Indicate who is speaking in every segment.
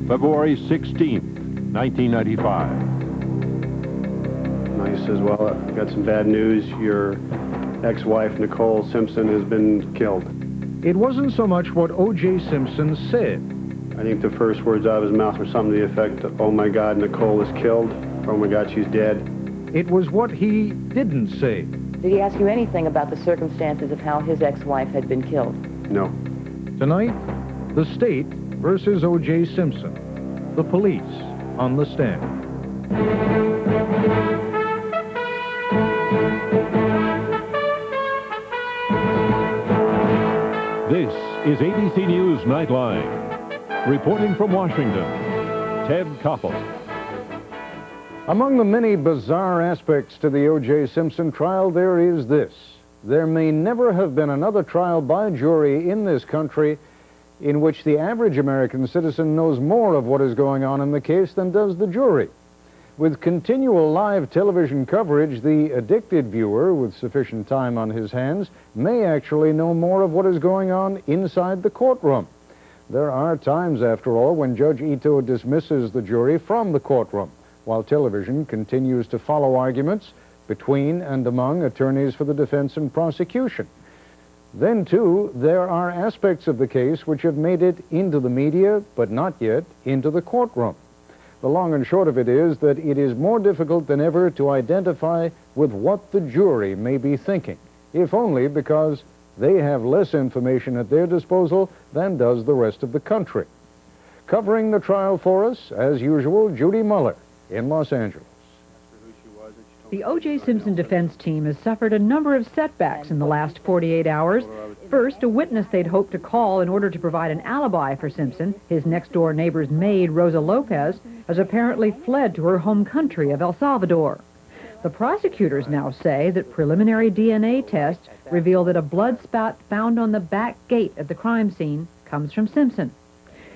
Speaker 1: February 16th, 1995.
Speaker 2: And he says, well, I've got some bad news. Your ex-wife, Nicole Simpson, has been killed.
Speaker 3: It wasn't so much what O.J. Simpson said.
Speaker 2: I think the first words out of his mouth were something to the effect of, oh my God, Nicole is killed. Oh my God, she's dead.
Speaker 3: It was what he didn't say.
Speaker 4: Did he ask you anything about the circumstances of how his ex-wife had been killed?
Speaker 2: No.
Speaker 3: Tonight, the state versus O.J. Simpson. The police on the stand.
Speaker 1: This is ABC News Nightline. Reporting from Washington, Ted Koppel.
Speaker 3: Among the many bizarre aspects to the O.J. Simpson trial, there is this. There may never have been another trial by jury in this country in which the average American citizen knows more of what is going on in the case than does the jury. With continual live television coverage, the addicted viewer with sufficient time on his hands may actually know more of what is going on inside the courtroom. There are times, after all, when Judge Ito dismisses the jury from the courtroom, while television continues to follow arguments between and among attorneys for the defense and prosecution. Then, too, there are aspects of the case which have made it into the media, but not yet into the courtroom. The long and short of it is that it is more difficult than ever to identify with what the jury may be thinking, if only because they have less information at their disposal than does the rest of the country. Covering the trial for us, as usual, Judy Muller in Los Angeles.
Speaker 5: The O.J. Simpson defense team has suffered a number of setbacks in the last 48 hours. First, a witness they'd hoped to call in order to provide an alibi for Simpson, his next-door neighbor's maid, Rosa Lopez, has apparently fled to her home country of El Salvador. The prosecutors now say that preliminary DNA tests reveal that a blood spot found on the back gate at the crime scene comes from Simpson.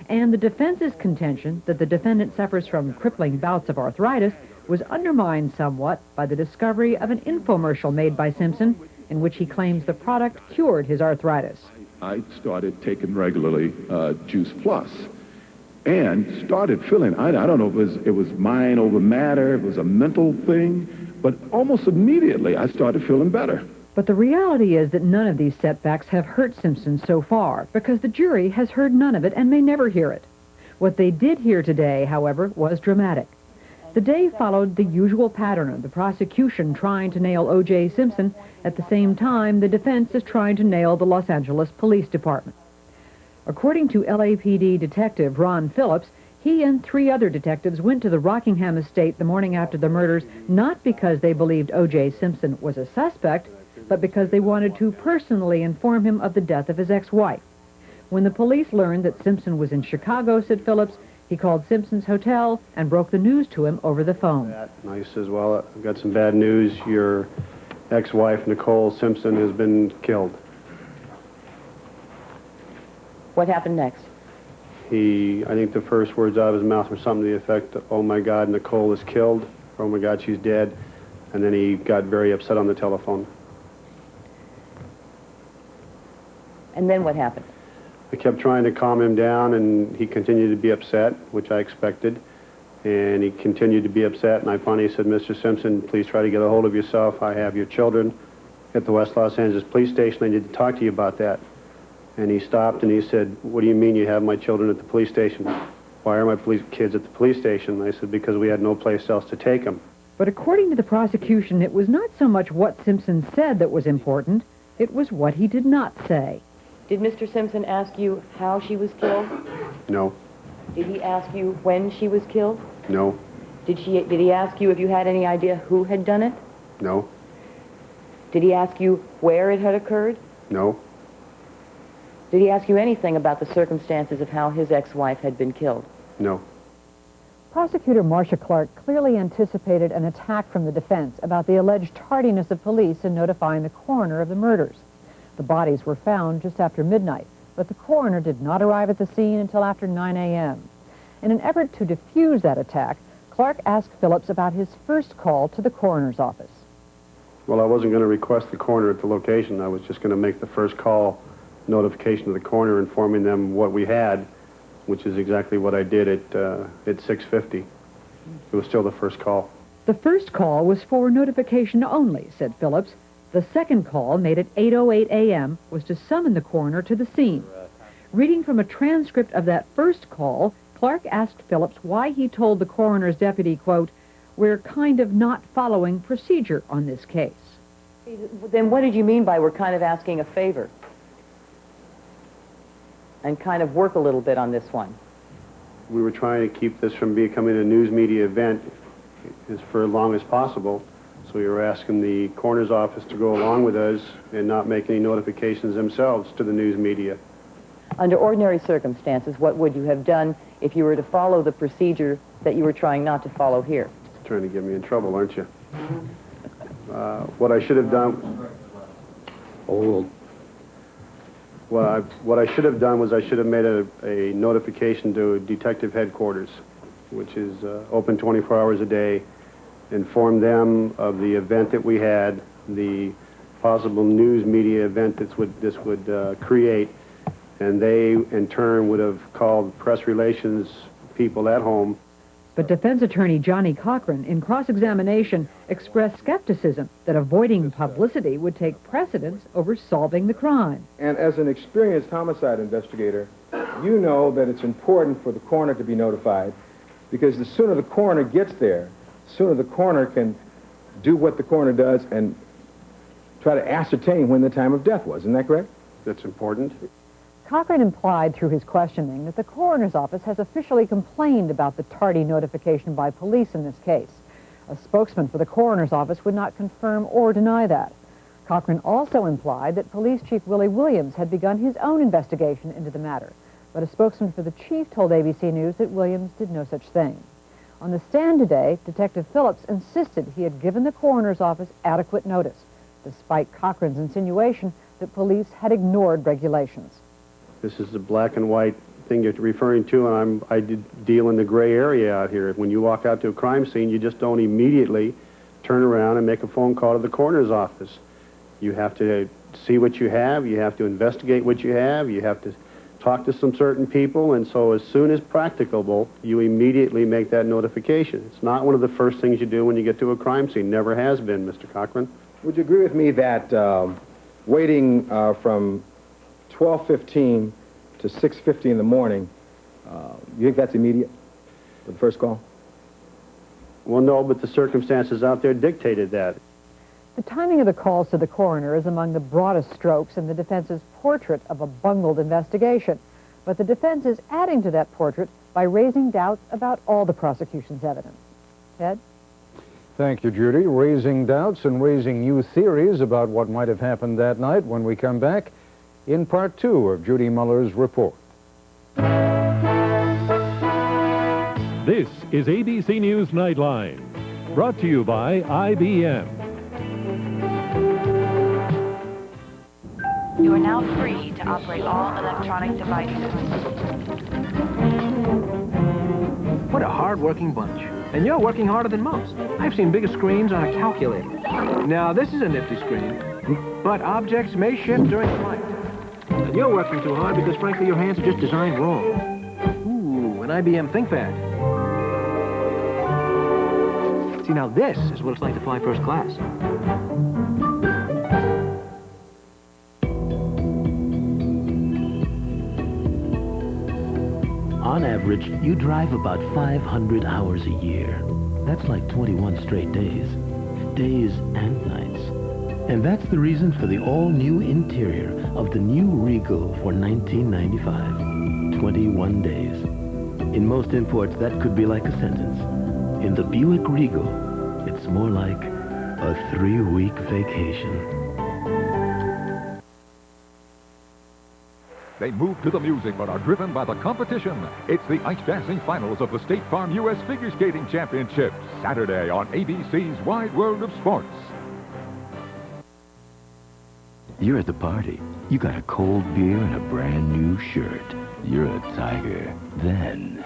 Speaker 5: And the defense's contention that the defendant suffers from crippling bouts of arthritis was undermined somewhat by the discovery of an infomercial made by Simpson in which he claims the product cured his arthritis.
Speaker 6: I started taking regularly Juice Plus and started feeling, I don't know if it was mind over matter, it was a mental thing, but almost immediately I started feeling better.
Speaker 5: But the reality is that none of these setbacks have hurt Simpson so far because the jury has heard none of it and may never hear it. What they did hear today, however, was dramatic. The day followed the usual pattern of the prosecution trying to nail O.J. Simpson. At the same time, the defense is trying to nail the Los Angeles Police Department. According to LAPD detective Ron Phillips, he and 3 other detectives went to the Rockingham estate the morning after the murders not because they believed O.J. Simpson was a suspect, but because they wanted to personally inform him of the death of his ex-wife. When the police learned that Simpson was in Chicago, said Phillips, he called Simpson's hotel and broke the news to him over the phone.
Speaker 2: And he says, well, I've got some bad news. Your ex-wife, Nicole Simpson, has been killed.
Speaker 4: What happened next?
Speaker 2: I think the first words out of his mouth were something to the effect of, oh my God, Nicole is killed. Oh my God, she's dead. And then he got very upset on the telephone.
Speaker 4: And then what happened?
Speaker 2: I kept trying to calm him down, and he continued to be upset, which I expected. And he continued to be upset, and I finally said, Mr. Simpson, please try to get a hold of yourself. I have your children at the West Los Angeles Police Station. I need to talk to you about that. And he stopped, and he said, what do you mean you have my children at the police station? Why are my kids at the police station? And I said, because we had no place else to take them.
Speaker 5: But according to the prosecution, it was not so much what Simpson said that was important, it was what he did not say.
Speaker 4: Did Mr. Simpson ask you how she was killed?
Speaker 2: No.
Speaker 4: Did he ask you when she was killed?
Speaker 2: No.
Speaker 4: Did he ask you if you had any idea who had done it?
Speaker 2: No.
Speaker 4: Did he ask you where it had occurred?
Speaker 2: No.
Speaker 4: Did he ask you anything about the circumstances of how his ex-wife had been killed?
Speaker 2: No.
Speaker 5: Prosecutor Marcia Clark clearly anticipated an attack from the defense about the alleged tardiness of police in notifying the coroner of the murders. The bodies were found just after midnight, but the coroner did not arrive at the scene until after 9 a.m. In an effort to defuse that attack, Clark asked Phillips about his first call to the coroner's office.
Speaker 2: Well, I wasn't going to request the coroner at the location. I was just going to make the first call notification to the coroner informing them what we had which is exactly what I did at 6:50. It was still the first call.
Speaker 5: The first call was for notification only, said Phillips. The second call, made at 8:08 a.m., was to summon the coroner to the scene. Reading from a transcript of that first call, Clark asked Phillips why he told the coroner's deputy, quote, "We're kind of not following procedure on this case."
Speaker 4: Then what did you mean by we're kind of asking a favor? And kind of work a little bit on this one.
Speaker 2: We were trying to keep this from becoming a news media event for as long as possible. So we were asking the coroner's office to go along with us and not make any notifications themselves to the news media.
Speaker 4: Under ordinary circumstances, what would you have done if you were to follow the procedure that you were trying not to follow here?
Speaker 2: Trying to get me in trouble, aren't you? What I should have done... What I should have done was I should have made a notification to Detective Headquarters, which is open 24 hours a day, inform them of the event that we had, the possible news media event that this would create, and they, in turn, would have called press relations people at home.
Speaker 5: But defense attorney Johnny Cochran, in cross-examination, expressed skepticism that avoiding publicity would take precedence over solving the crime.
Speaker 7: And as an experienced homicide investigator, you know that it's important for the coroner to be notified, because the sooner the coroner gets there, the sooner the coroner can do what the coroner does and try to ascertain when the time of death was. Isn't that correct?
Speaker 2: That's important.
Speaker 5: Cochran implied through his questioning that the coroner's office has officially complained about the tardy notification by police in this case. A spokesman for the coroner's office would not confirm or deny that. Cochran also implied that Police Chief Willie Williams had begun his own investigation into the matter, but a spokesman for the chief told ABC News that Williams did no such thing. On the stand today, Detective Phillips insisted he had given the coroner's office adequate notice, despite Cochran's insinuation that police had ignored regulations.
Speaker 2: This is the black and white thing you're referring to, and I deal in the gray area out here. When you walk out to a crime scene, you just don't immediately turn around and make a phone call to the coroner's office. You have to see what you have, you have to investigate what you have to talk to some certain people, and so as soon as practicable, you immediately make that notification. It's not one of the first things you do when you get to a crime scene. Never has been, Mr. Cochran.
Speaker 7: Would you agree with me that waiting from 12:15 to 6:50 in the morning, you think that's immediate for the first call?
Speaker 2: Well, no, but the circumstances out there dictated that.
Speaker 5: The timing of the calls to the coroner is among the broadest strokes in the defense's portrait of a bungled investigation. But the defense is adding to that portrait by raising doubts about all the prosecution's evidence. Ted?
Speaker 3: Thank you, Judy. Raising doubts and raising new theories about what might have happened that night when we come back in part 2 of Judy Muller's report.
Speaker 1: This is ABC News Nightline, brought to you by IBM.
Speaker 8: You are now free to operate all electronic devices.
Speaker 9: What a hard-working bunch. And you're working harder than most. I've seen bigger screens on a calculator. Now, this is a nifty screen, but objects may shift during flight. And you're working too hard because, frankly, your hands are just designed wrong. Ooh, an IBM ThinkPad. See, now this is what it's like to fly first class.
Speaker 10: On average, you drive about 500 hours a year. That's like 21 straight days. Days and nights. And that's the reason for the all-new interior of the new Regal for $19.95. 21 days. In most imports, that could be like a sentence. In the Buick Regal, it's more like a 3-week vacation.
Speaker 11: They move to the music but are driven by the competition. It's the ice dancing finals of the State Farm U.S. Figure Skating Championship, Saturday on ABC's Wide World of Sports.
Speaker 10: You're at the party. You got a cold beer and a brand new shirt. You're a tiger. Then...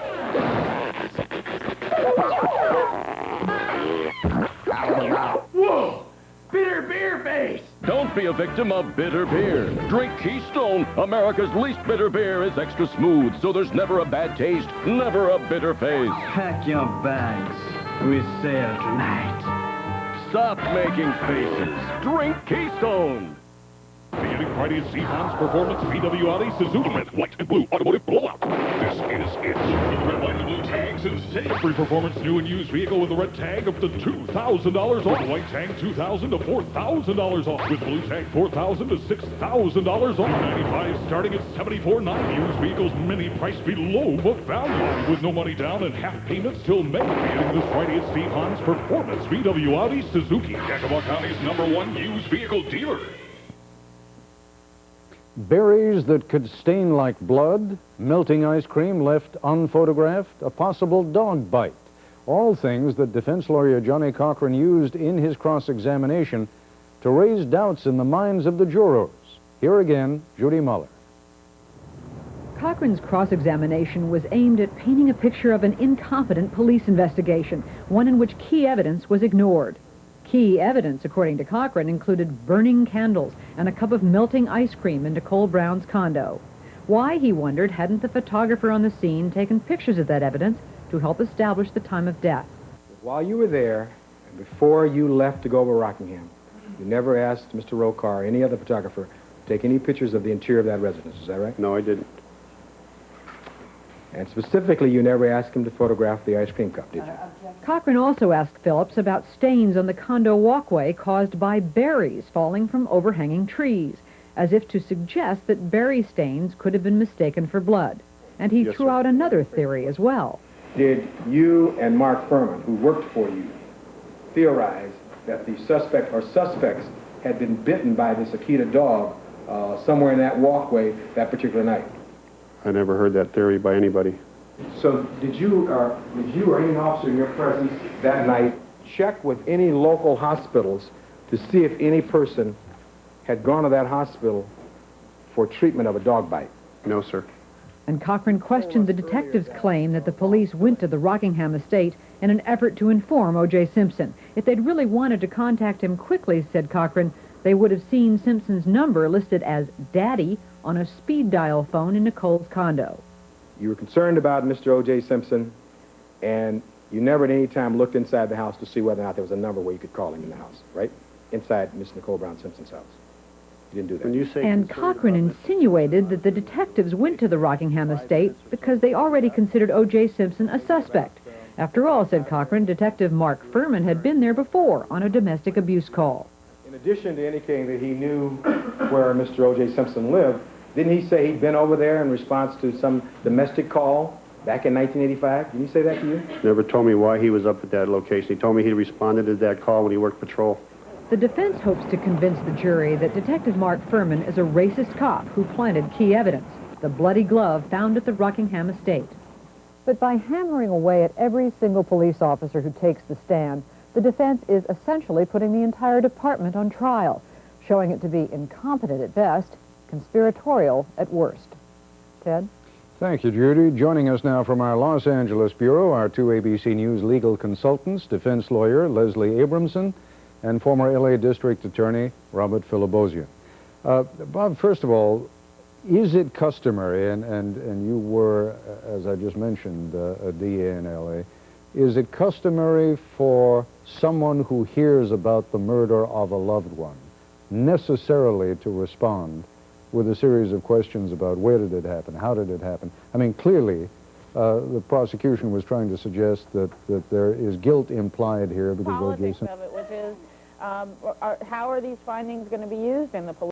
Speaker 9: Whoa! Bitter beer face!
Speaker 12: Don't be a victim of bitter beer. Drink Keystone. America's least bitter beer is extra smooth, so there's never a bad taste, never a bitter face.
Speaker 13: Pack your bags. We sail tonight.
Speaker 12: Stop making faces. Drink Keystone.
Speaker 1: Beginning Friday at Seafon's Performance VW Audi Suzuki. Red, white, and blue automotive blowout. This is it. With red, white, and blue tags and save every performance new and used vehicle with a red tag up to $2,000 off. White tag $2,000 to $4,000 off. With blue tag $4,000 to $6,000 off. 95 starting at $74.9. Used vehicles many priced below book value. With no money down and half payments till May. Beginning this Friday at Seafon's Performance VW Audi Suzuki. Yakima County's #1 used vehicle dealer.
Speaker 3: Berries that could stain like blood, melting ice cream left unphotographed, a possible dog bite. All things that defense lawyer Johnny Cochran used in his cross-examination to raise doubts in the minds of the jurors. Here again, Judy Muller.
Speaker 5: Cochran's cross-examination was aimed at painting a picture of an incompetent police investigation, one in which key evidence was ignored. Key evidence, according to Cochran, included burning candles and a cup of melting ice cream in Nicole Brown's condo. Why, he wondered, hadn't the photographer on the scene taken pictures of that evidence to help establish the time of death?
Speaker 7: While you were there, and before you left to go over Rockingham, you never asked Mr. Rokar or any other photographer to take any pictures of the interior of that residence, is that right?
Speaker 2: No, I didn't.
Speaker 7: And specifically, you never asked him to photograph the ice cream cup, did you?
Speaker 5: Cochran also asked Phillips about stains on the condo walkway caused by berries falling from overhanging trees, as if to suggest that berry stains could have been mistaken for blood. And he threw out another theory as well.
Speaker 7: Did you and Mark Furman, who worked for you, theorize that the suspect or suspects had been bitten by this Akita dog somewhere in that walkway that particular night?
Speaker 2: I never heard that theory by anybody.
Speaker 7: So did you or any officer in your presence that night check with any local hospitals to see if any person had gone to that hospital for treatment of a dog bite?
Speaker 2: No, sir.
Speaker 5: And Cochran questioned the detective's claim that the police went to the Rockingham estate in an effort to inform O.J. Simpson. If they'd really wanted to contact him quickly, said Cochran, they would have seen Simpson's number listed as Daddy on a speed dial phone in Nicole's condo.
Speaker 7: You were concerned about Mr. O.J. Simpson, and you never at any time looked inside the house to see whether or not there was a number where you could call him in the house, right? Inside Miss Nicole Brown Simpson's house. You didn't do that.
Speaker 2: When you say
Speaker 5: and Cochran insinuated that the detectives went to the Rockingham estate because they already considered O.J. Simpson a suspect. After all, said Cochran, Detective Mark Furman had been there before on a domestic abuse call.
Speaker 7: In addition to indicating that he knew where Mr. O.J. Simpson lived, didn't he say he'd been over there in response to some domestic call back in 1985? Didn't he say that to you?
Speaker 2: Never told me why he was up at that location. He told me he responded to that call when he worked patrol.
Speaker 5: The defense hopes to convince the jury that Detective Mark Furman is a racist cop who planted key evidence, the bloody glove found at the Rockingham estate. But by hammering away at every single police officer who takes the stand, the defense is essentially putting the entire department on trial, showing it to be incompetent at best, conspiratorial at worst. Ted?
Speaker 3: Thank you, Judy. Joining us now from our Los Angeles bureau, our two ABC News legal consultants, defense lawyer Leslie Abramson and former L.A. District Attorney Robert Filibosian. Bob, first of all, is it customary, and you were, as I just mentioned, a DA in L.A., is it customary for someone who hears about the murder of a loved one necessarily to respond with a series of questions about where did it happen, how did it happen? I mean, clearly, the prosecution was trying to suggest that there is guilt implied here because
Speaker 14: politics of it, which is how are these findings going to be used in the police?